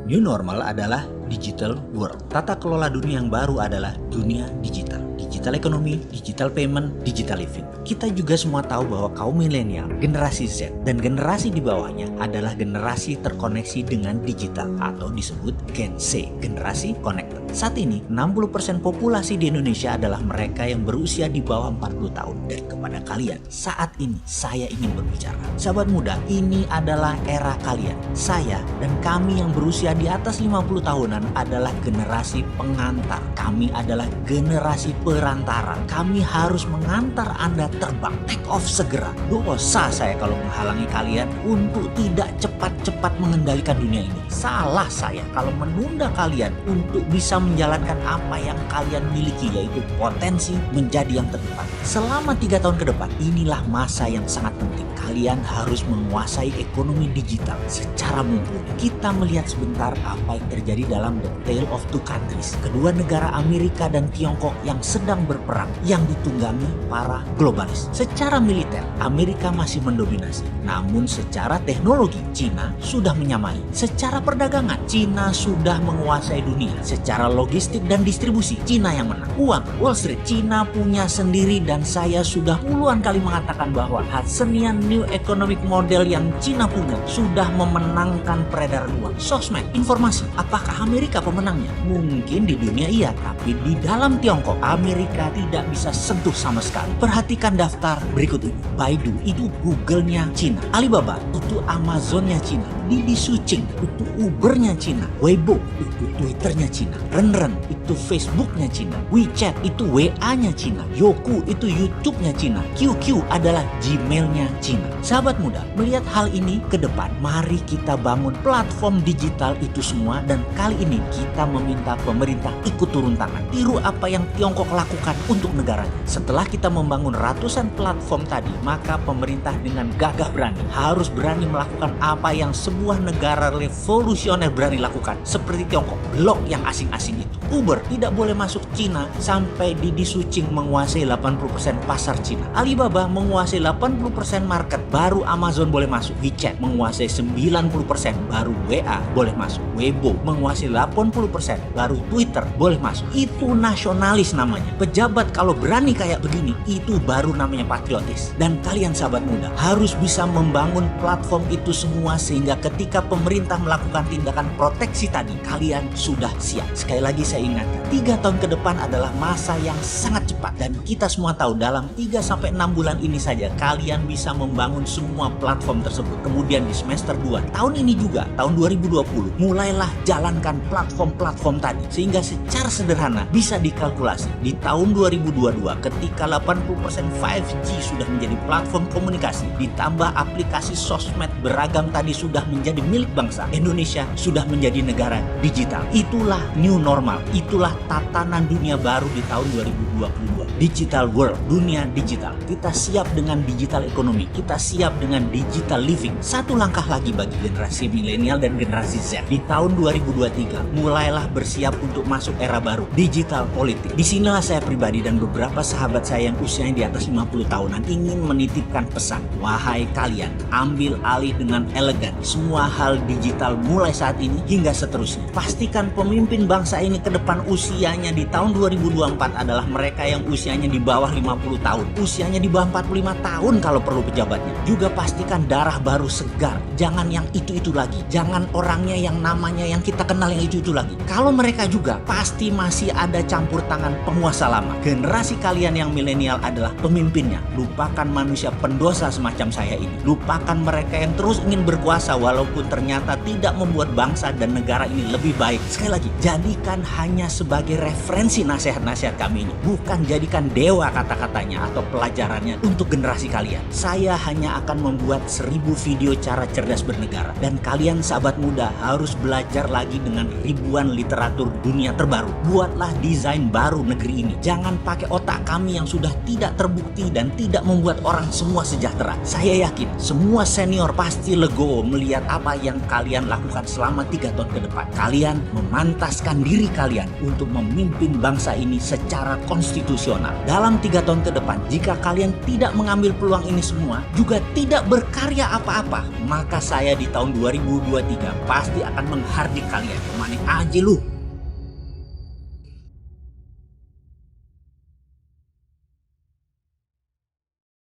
New normal adalah digital world. Tata kelola dunia yang baru adalah dunia digital. Digital ekonomi, digital payment, digital living. Kita juga semua tahu bahwa kaum milenial, generasi Z, dan generasi di bawahnya adalah generasi terkoneksi dengan digital atau disebut Gen Z, generasi connected. Saat ini, 60% populasi di Indonesia adalah mereka yang berusia di bawah 40 tahun. Dan kepada kalian, saat ini saya ingin berbicara. Sahabat muda, ini adalah era kalian. Saya dan kami yang berusia di atas 50 tahunan adalah generasi pengantar. Kami adalah generasi perantara. Kami harus mengantar Anda terbang. Take off segera. Dosa saya kalau menghalangi kalian untuk tidak cepat-cepat mengendalikan dunia ini. Salah saya kalau menunda kalian untuk bisa menjalankan apa yang kalian miliki, yaitu potensi menjadi yang terdepan. Selama 3 tahun ke depan, inilah masa yang sangat penting. Kalian harus menguasai ekonomi digital secara mumpuni. Kita melihat sebentar apa yang terjadi dalam The Tale of Two Countries. Kedua negara Amerika dan Tiongkok yang sedang berperang, yang ditunggangi para globalis. Secara militer, Amerika masih mendominasi. Namun secara teknologi, Cina sudah menyamai. Secara perdagangan, Cina sudah menguasai dunia. Secara logistik dan distribusi, Cina yang menang. Uang, Wall Street, Cina punya sendiri, dan saya sudah puluhan kali mengatakan bahwa Hudsonian New Economic Model yang Cina punya sudah memenangkan peredaran uang. Sosmed, informasi, apakah Amerika pemenangnya? Mungkin di dunia iya, tapi di dalam Tiongkok, Amerika tidak bisa sentuh sama sekali. Perhatikan daftar berikut ini. Baidu itu Google-nya Cina. Alibaba itu Amazon-nya Cina. Didi Sucing itu Uber-nya Cina. Weibo itu Twitter-nya Cina. Renren itu Facebook-nya Cina. WeChat itu WA-nya Cina. Youku itu YouTube-nya Cina. QQ adalah Gmail-nya Cina. Sahabat muda, melihat hal ini ke depan, mari kita bangun platform digital itu semua, dan kali ini kita meminta pemerintah ikut turun tangan. Tiru apa yang Tiongkok lakukan untuk negaranya. Setelah kita membangun ratusan platform tadi, maka pemerintah dengan gagah berani harus berani melakukan apa yang sebuah negara revolusioner berani lakukan, seperti Tiongkok, blok yang asing-asing itu. Uber tidak boleh masuk Cina sampai Didi Sucing menguasai 80% pasar Cina. Alibaba menguasai 80% market, baru Amazon boleh masuk. WeChat menguasai 90%, baru WA boleh masuk. Weibo menguasai 80%, baru Twitter boleh masuk. Itu nasionalis namanya. Pejabat kalau berani kayak begini, itu baru namanya patriotis. Dan kalian sahabat muda harus bisa membangun platform itu semua, sehingga ketika pemerintah melakukan tindakan proteksi tadi, kalian sudah siap. Sekali lagi saya ingatkan, 3 tahun ke depan adalah masa yang sangat cepat, dan kita semua tahu dalam 3-6 bulan ini saja kalian bisa membangun semua platform tersebut. Kemudian di semester 2 tahun ini juga, tahun 2020, mulailah jalankan platform-platform tadi, sehingga secara sederhana bisa dikalkulasi di tahun 2022 ketika 80% 5G sudah menjadi platform komunikasi, ditambah aplikasi sosmed beragam tadi sudah menjadi milik bangsa, Indonesia sudah menjadi negara digital. Itulah new normal, itulah tatanan dunia baru di tahun 2022. Digital world, dunia digital. Kita siap dengan digital ekonomi, kita siap dengan digital living. Satu langkah lagi bagi generasi milenial dan generasi Z. Di tahun 2023, mulailah bersiap untuk masuk era baru, digital politik. Disinilah saya pribadi dan beberapa sahabat saya yang usianya di atas 50 tahunan ingin menitipkan pesan. Wahai kalian, ambil alih dengan elegan semua hal digital mulai saat ini hingga seterusnya. Pastikan pemimpin bangsa ini ke depan usianya di tahun 2024 adalah mereka yang usianya di bawah 50 tahun, usianya di bawah 45 tahun kalau perlu pejabatnya. Juga pastikan darah baru segar, jangan yang itu-itu lagi, jangan orangnya yang namanya yang kita kenal yang itu-itu lagi. Kalau mereka juga pasti masih ada campur tangan penguasa lama. Generasi kalian yang milenial adalah pemimpinnya. Lupakan manusia pendosa semacam saya ini. Lupakan mereka yang terus ingin berkuasa walaupun ternyata tidak membuat bangsa dan negara ini lebih baik. Sekali lagi, jadikan hanya sebagai referensi nasihat-nasihat kami ini, bukan jadikan dewa kata-katanya atau pelajarannya untuk generasi kalian. Saya hanya akan membuat 1000 video cara cerdas bernegara, dan kalian sahabat muda harus belajar lagi dengan ribuan literatur dunia terbaru. Buatlah desain baru negeri ini. Jangan pakai otak kami yang sudah tidak terbukti dan tidak membuat orang semua sejahtera. Saya yakin semua senior pasti legowo melihat apa yang kalian lakukan selama 3 tahun ke depan. Kalian memantaskan diri kalian untuk memimpin bangsa ini secara konstitusional. maksimal. Dalam 3 tahun ke depan, jika kalian tidak mengambil peluang ini semua, juga tidak berkarya apa-apa, maka saya di tahun 2023 pasti akan menghardik kalian. Kemana aja lu?